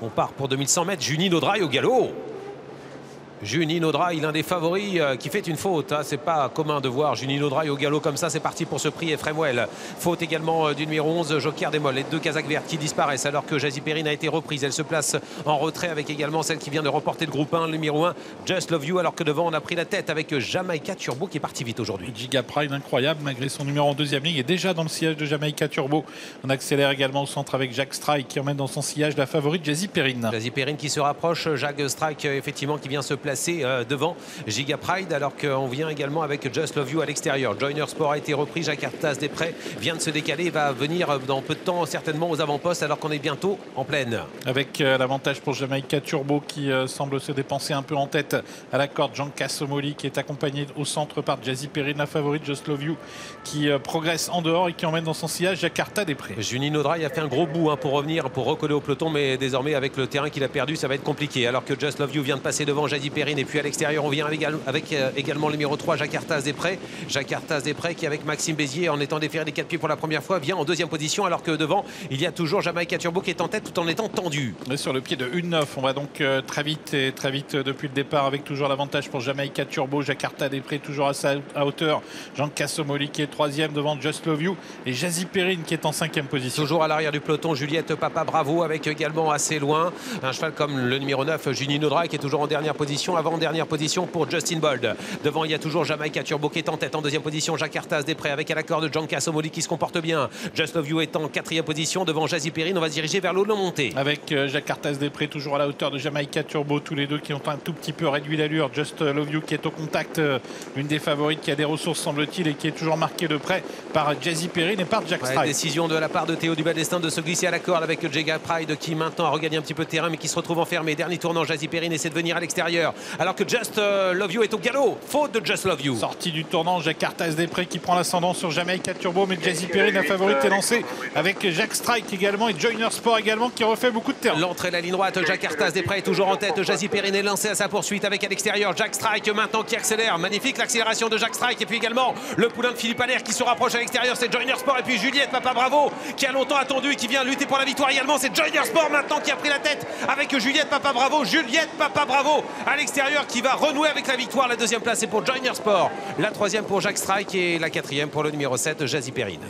On part pour 2100 mètres. Juni Nodrai au galop. Juni Nodrai, l'un des favoris qui fait une faute. Hein. C'est pas commun de voir Juni Nodrai au galop comme ça. C'est parti pour ce prix Ephraim. Faute également du numéro 11, Joker Demol. Les deux Kazakhs vertes qui disparaissent alors que Jazzy Perrine a été reprise. Elle se place en retrait avec également celle qui vient de remporter le groupe 1, le numéro 1, Just Love You. Alors que devant, on a pris la tête avec Jamaica Turbo qui est parti vite aujourd'hui. Giga Pride, incroyable, malgré son numéro en deuxième ligne, est déjà dans le sillage de Jamaica Turbo. On accélère également au centre avec Jack Strike qui emmène dans son sillage la favorite Jazzy Perrine. Jazzy Perrine qui se rapproche. Jack Strike, effectivement, qui vient se placer devant Giga Pride, alors qu'on vient également avec Just Love You à l'extérieur. Joyner Sport a été repris. Jakartas Desprez vient de se décaler, va venir dans peu de temps certainement aux avant-postes alors qu'on est bientôt en pleine. Avec l'avantage pour Jamaica Turbo qui semble se dépenser un peu en tête à la corde. Jean Cassomoli qui est accompagné au centre par Jazzy Perrine, la favorite Just Love You qui progresse en dehors et qui emmène dans son sillage Jakarta Desprez. Juni Nodrai a fait un gros bout pour revenir, pour recoller au peloton, mais désormais avec le terrain qu'il a perdu, ça va être compliqué. Alors que Just Love You vient de passer devant Jazzy Perrine et puis à l'extérieur on vient avec également le numéro 3, Jakartas Desprez. Jakartas Desprez qui avec Maxime Bézier en étant déféré des 4 pieds pour la première fois vient en deuxième position alors que devant il y a toujours Jamaica Turbo qui est en tête tout en étant tendu. On est sur le pied de 1-9, on va donc très vite depuis le départ avec toujours l'avantage pour Jamaica Turbo. Jakarta Desprez toujours à hauteur. Jean Cassomoli qui est troisième devant Just Love You et Jazzy Perrine qui est en cinquième position. Toujours à l'arrière du peloton Juliette Papa Bravo avec également assez loin un cheval comme le numéro 9 Juni Nodrai qui est toujours en dernière position, avant dernière position pour Justin Bold. Devant il y a toujours Jamaica Turbo qui est en tête, en deuxième position Jakartas Desprez avec à l'accord de Jean Cassomoli qui se comporte bien. Just Love You est en quatrième position devant Jazzy Perrine. On va se diriger vers l'eau de montée avec Jakartas Desprez toujours à la hauteur de Jamaica Turbo, tous les deux qui ont un tout petit peu réduit l'allure. Just Love You qui est au contact, une des favorites qui a des ressources semble-t-il et qui est toujours marquée de près par Jazzy Perrine et par Jack Strike. Décision de la part de Théo Dubas-Destin de se glisser à la corde avec Giga Pride qui maintenant a regagné un petit peu de terrain mais qui se retrouve enfermé. Dernier tournant, Jazzy Perrine essaie de venir à l'extérieur alors que Just Love You est au galop. Faute de Just Love You. Sortie du tournant, Jakartas Desprez qui prend l'ascendant sur Jamaica Turbo, mais Jazzy Perrine, la favorite, est lancée avec Jack Strike également et Joyner Sport également qui refait beaucoup de terrain. L'entrée la ligne droite, Jakartas Desprez est toujours en tête. Jazzy Perrine est lancé à sa poursuite avec à l'extérieur Jack Strike maintenant qui accélère. Magnifique l'accélération de Jack Strike et puis également le poulain de Philippe Allaire qui se rapproche à l'extérieur. C'est Joyner Sport et puis Juliette Papa Bravo qui a longtemps attendu et qui vient lutter pour la victoire également. C'est Joyner Sport maintenant qui a pris la tête avec Juliette Papa Bravo. Juliette Papa Bravo à l'extérieur qui va renouer avec la victoire. La deuxième place est pour Joyner Sport, la troisième pour Jack Strike et la quatrième pour le numéro 7 Jazzy Perrine.